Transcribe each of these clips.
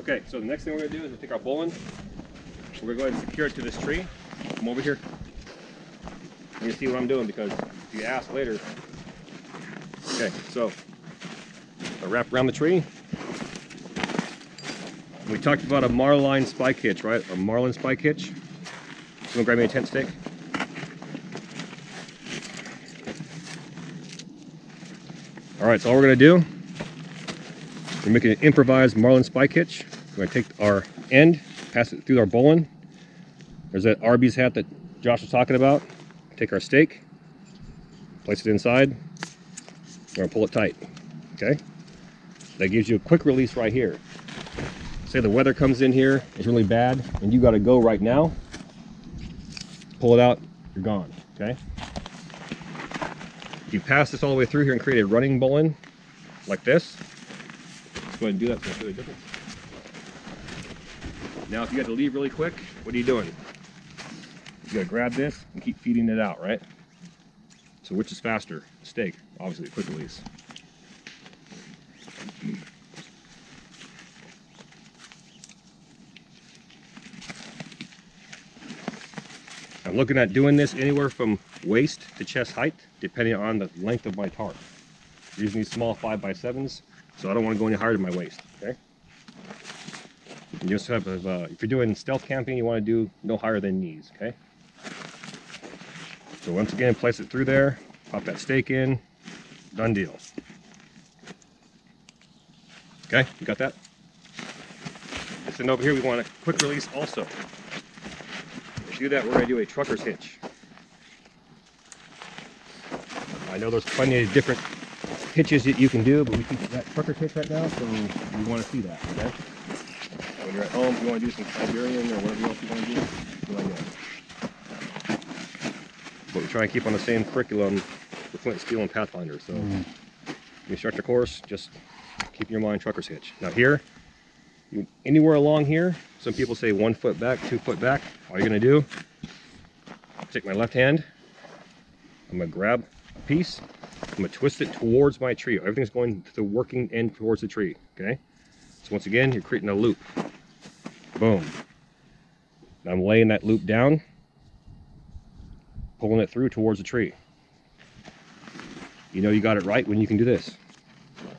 Okay, so the next thing we're going to do is we'll take our bowline. We're going to go ahead and secure it to this tree. Come over here. You're going to see what I'm doing because if you ask later. Okay, so I'll wrap around the tree. We talked about a Marline spike hitch, right? A Marlin spike hitch. Someone grab me a tent stake. All right, so all we're going to do, we're making an improvised Marlin spike hitch. We're going to take our end, pass it through our bowline. There's that Arby's hat that Josh was talking about. Take our stake, place it inside. We're going to pull it tight, okay? That gives you a quick release right here. Say the weather comes in here, it's really bad, and you got to go right now. Pull it out, you're gone, okay? If you pass this all the way through here and create a running bowline like this, let's go ahead and do that so I'll show you the difference. Now if you got to leave really quick, what are you doing? You got to grab this and keep feeding it out, right? So which is faster? Stake, obviously, quick release. I'm looking at doing this anywhere from waist to chest height, depending on the length of my tarp. I'm using these small 5x7s, so I don't want to go any higher than my waist, okay? And you just have, if you're doing stealth camping, you want to do no higher than knees, okay? So once again, place it through there, pop that stake in, done deal. Okay, you got that? This end over here, we want a quick release also. To do that, we're going to do a trucker's hitch. I know there's plenty of different hitches that you can do, but we keep that trucker's hitch right now, so we want to see that, okay? When you're at home, if you want to do some Siberian or whatever else you want to do, you like that. But we try and keep on the same curriculum for Flint, Steel, and Pathfinder. So you start your course, just keep in your mind trucker's hitch. Now here, anywhere along here, some people say 1 foot back, 2 foot back. All you're going to do, take my left hand, I'm going to grab a piece, I'm going to twist it towards my tree. Everything's going to the working end towards the tree, okay? So once again, you're creating a loop. Boom. Now I'm laying that loop down, pulling it through towards the tree. You know you got it right when you can do this.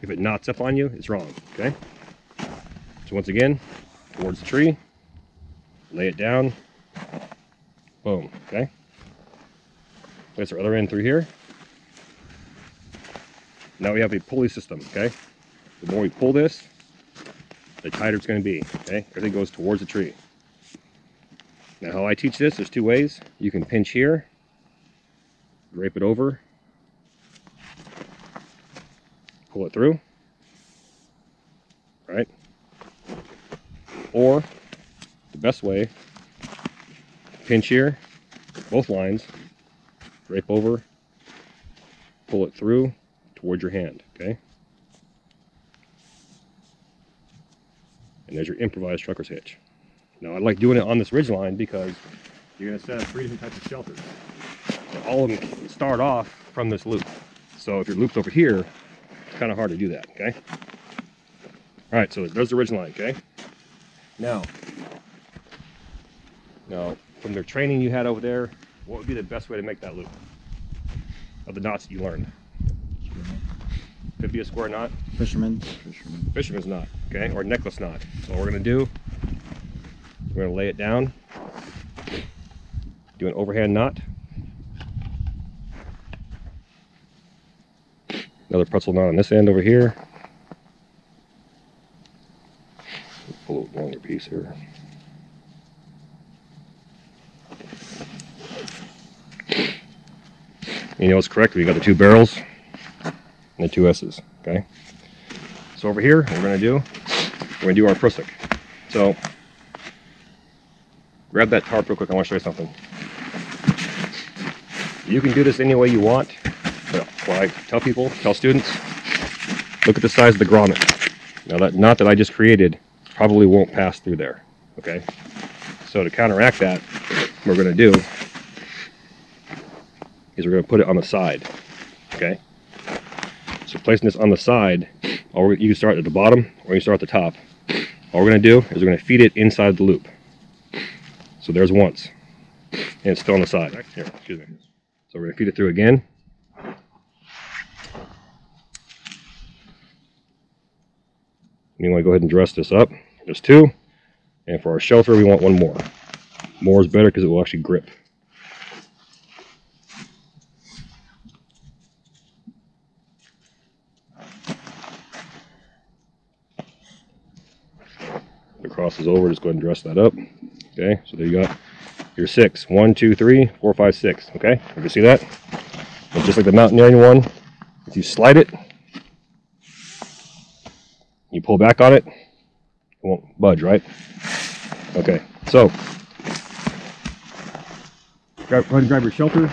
If it knots up on you, it's wrong, okay? So once again, towards the tree, lay it down, boom, okay? Place our other end through here. Now we have a pulley system, okay? The more we pull this, the tighter it's going to be, okay? Everything goes towards the tree. Now how I teach this, there's 2 ways. You can pinch here, drape it over, pull it through, right? Or the best way, pinch here, both lines, drape over, pull it through towards your hand, okay? And there's your improvised trucker's hitch. Now I like doing it on this ridge line because you're going to set up 3 different types of shelters. So all of them start off from this loop. So if you're looped over here, it's kind of hard to do that, okay? All right, so there's the ridge line, okay? Now, from the training you had over there, what would be the best way to make that loop? Of the knots that you learned? Could be a square knot. Fisherman's knot, okay? Or necklace knot. So what we're gonna do, we're gonna lay it down, do an overhand knot, another pretzel knot on this end over here. Pull a little longer piece here. You know it's correct, we got the 2 barrels and the 2 S's, okay? So over here, what we're gonna do, we're gonna do our prusik. So, grab that tarp real quick, I wanna show you something. You can do this any way you want, but what I tell students, look at the size of the grommet. Now that knot that I just created probably won't pass through there, okay? So to counteract that, what we're gonna do is we're going to put it on the side, okay? So placing this on the side, or you can start at the bottom or you can start at the top. All we're going to do is we're going to feed it inside the loop. So there's once. And it's still on the side. Here, excuse me. So we're going to feed it through again. And you want to go ahead and dress this up. There's 2. And for our shelter, we want 1 more. More is better because it will actually grip. The cross is over, just go ahead and dress that up. Okay, so there you got your 6. 1, 2, 3, 4, 5, 6. Okay, you can see that? And just like the mountaineering one, if you slide it, you pull back on it, it won't budge, right? Okay, so go ahead and grab your shelter.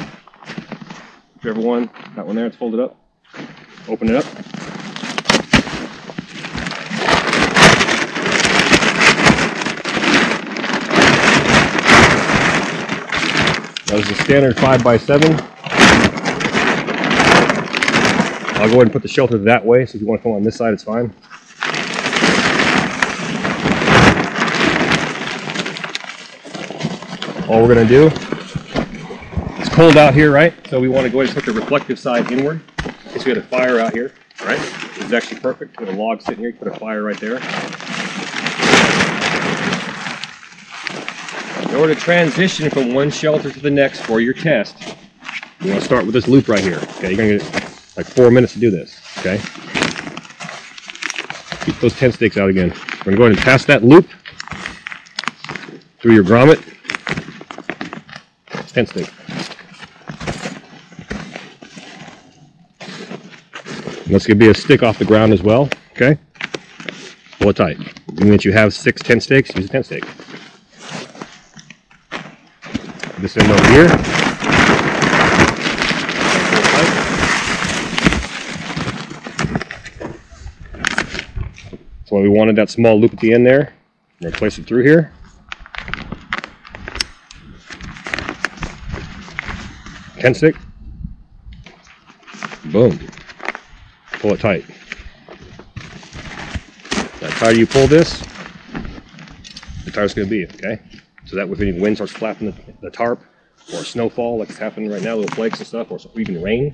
Whichever one, that one there, it's folded up. Open it up. That was a standard 5x7. I'll go ahead and put the shelter that way, so if you want to come on this side, it's fine. All we're going to do, it's cold out here, right? So we want to go ahead and put the reflective side inward. In case we had a fire out here, right? This is actually perfect. Put a log sitting here, you put a fire right there. In order to transition from one shelter to the next for your test, you want to start with this loop right here. Okay, you're going to get like 4 minutes to do this. Okay, keep those tent stakes out again. We're going to go ahead and pass that loop through your grommet. Tent stake. And that's going to be a stick off the ground as well. Okay, pull it tight. Meaning that you have 6 tent stakes, use a tent stake. This end over here. So we wanted that small loop at the end there. We're going to place it through here. Tent stick. Boom. Pull it tight. The tighter you pull this, the tighter it's going to be, okay? So that if any wind starts flapping the tarp, or snowfall like it's happening right now, little flakes and stuff, or even rain,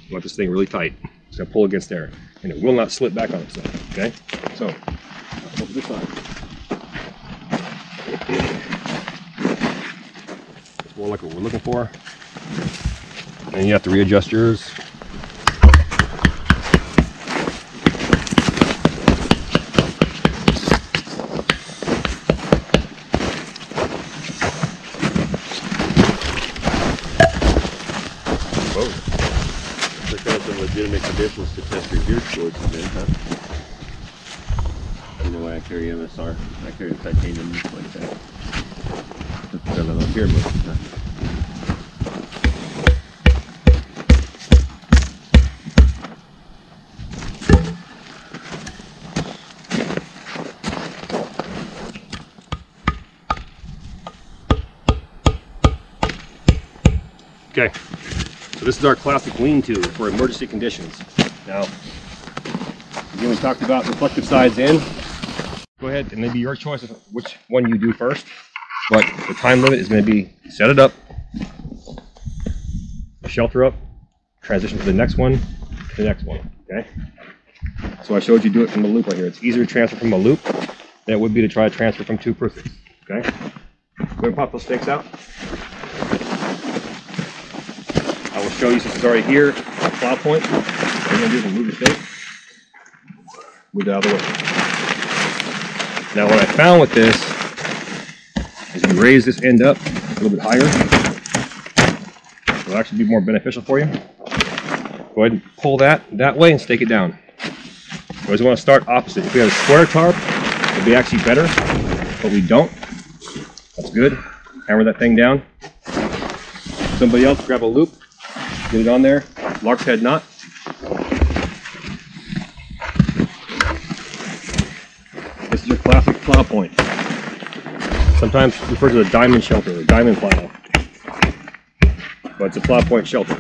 you want this thing really tight. It's going to pull against there, and it will not slip back on itself, okay? So, over this side. It's more like what we're looking for. And you have to readjust yours. Legitimate conditions to test your gear cords in, huh? You know why I carry MSR? I carry titanium like that. Because I don't hear most of the time. Okay. So this is our classic lean-to for emergency conditions. Now, again, we talked about reflective sides in. Go ahead, and maybe your choice of which one you do first. But the time limit is going to be set it up, shelter up, transition to the next one, okay? So I showed you do it from the loop right here. It's easier to transfer from a loop than it would be to try to transfer from 2 prisms, okay? Go ahead and pop those stakes out. I will show you, since it's already here, a plow point. What you're going to do is move the stake, move it out of the way. Now what I found with this is you raise this end up a little bit higher. It'll actually be more beneficial for you. Go ahead and pull that way and stake it down. You always want to start opposite. If we have a square tarp, it'll be actually better, but we don't. That's good. Hammer that thing down. Somebody else grab a loop. Get it on there, lark's head knot. This is your classic plow point. Sometimes referred to as a diamond shelter or diamond plow. But it's a plow point shelter.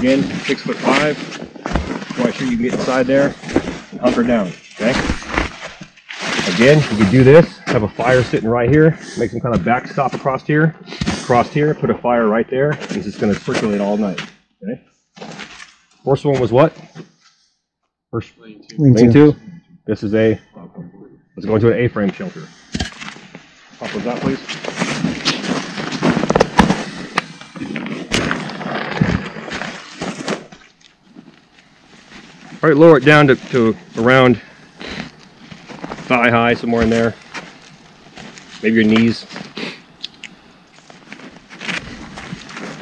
Again, 6'5". Make sure you can get inside there and hunker down, okay? Again, you can do this, have a fire sitting right here, make some kind of backstop across here, put a fire right there. This is going to circulate all night, okay? First one was what? First lean-to. This is a, let's go into an A-frame shelter. Pop those out, please. All right, lower it down to around thigh high, somewhere in there. Maybe your knees.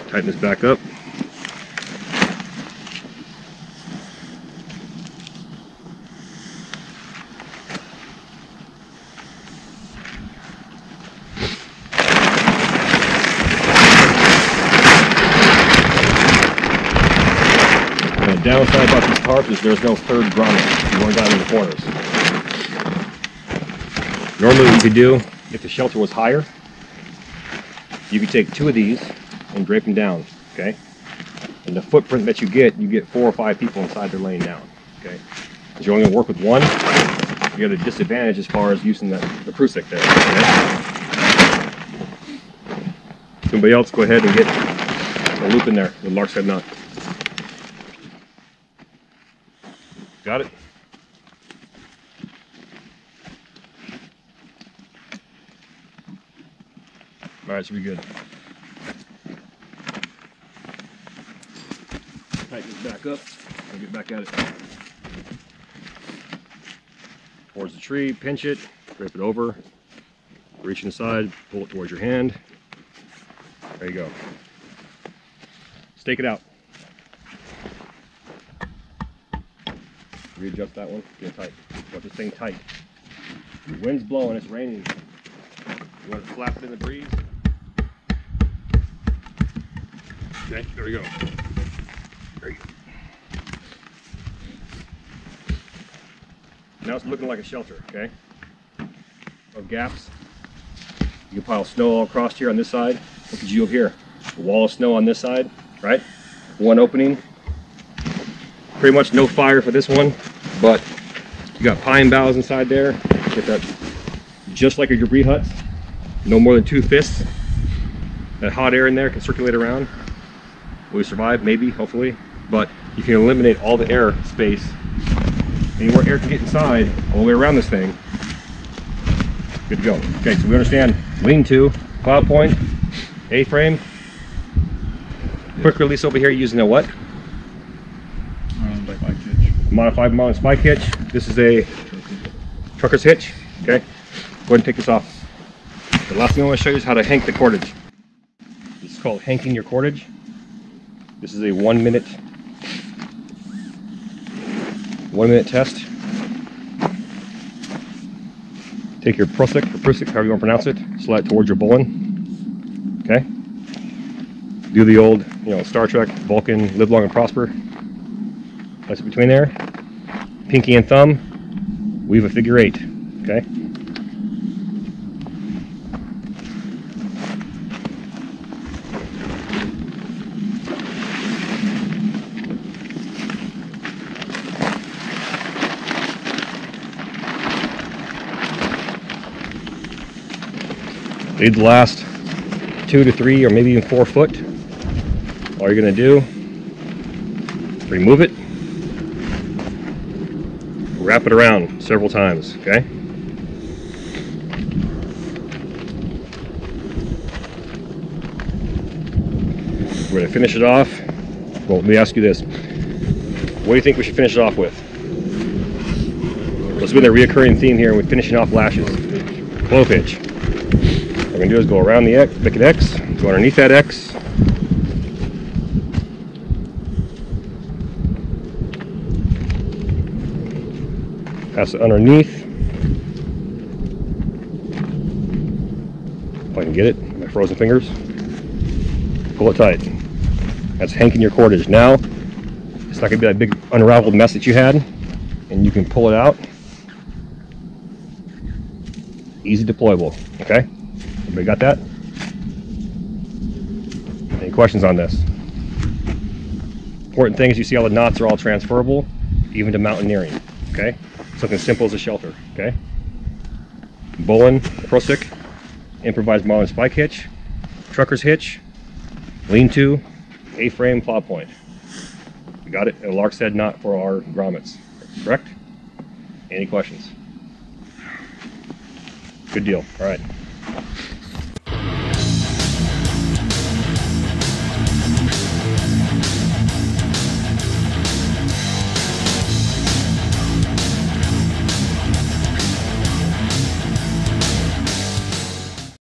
Tighten this back up. The downside about these tarps is there's no third grommet going down in the corners. Normally what you could do, if the shelter was higher, you could take 2 of these and drape them down, okay? And the footprint that you get 4 or 5 people inside there laying down, okay? Because you're only going to work with one, you have a disadvantage as far as using the prusik there, okay? Somebody else go ahead and get a loop in there, the lark's head knot. Got it? All right, should be good. Tighten this back up and get back at it. Towards the tree, pinch it, drape it over, reach inside, pull it towards your hand. There you go. Stake it out. Readjust that one, get it tight. Want this thing tight. The wind's blowing, it's raining. You want to flap it in the breeze. Okay, there we go. There you go. Now it's looking like a shelter, okay? No gaps. You can pile snow all across here on this side. Look at you over here. A wall of snow on this side, right? One opening. Pretty much no fire for this one, but you got pine boughs inside there. Get that just like your debris huts. No more than 2 fists. That hot air in there can circulate around. Will we survive? Maybe, hopefully. But you can eliminate all the air space. Anywhere air can get inside, all the way around this thing. Good to go. Okay, so we understand lean-to, cloud point, A-frame. Quick release over here using a what? Modified mountain spike hitch. This is a trucker's hitch. Okay, go ahead and take this off. The last thing I want to show you is how to hank the cordage. This is called hanking your cordage. This is a 1 minute test. Take your prusik, or prusik, however you want to pronounce it, slide it towards your bowline. Okay. Do the old, Star Trek, Vulcan, live long and prosper. Place it between there. Pinky and thumb, weave a figure 8. Okay. Lead the last 2 to 3 or maybe even 4 foot. All you're going to do, remove it, wrap it around several times, okay? We're going to finish it off. Well, let me ask you this. What do you think we should finish it off with? What's been a reoccurring theme here when finishing off lashes? Clove hitch. What we're going to do is go around the X, pick an X, go underneath that X. Pass it underneath. If I can get it, my frozen fingers. Pull it tight. That's hanking your cordage. Now, it's not going to be that big unraveled mess that you had, and you can pull it out. Easy deployable, okay? Everybody got that? Any questions on this? important thing is you see all the knots are all transferable, even to mountaineering, okay? Something simple as a shelter, okay? Bolin, Prosic, improvised marlin spike hitch, trucker's hitch, lean-to, A-frame, plow point. We got it, a lark's head knot for our grommets, correct? Any questions? Good deal, all right.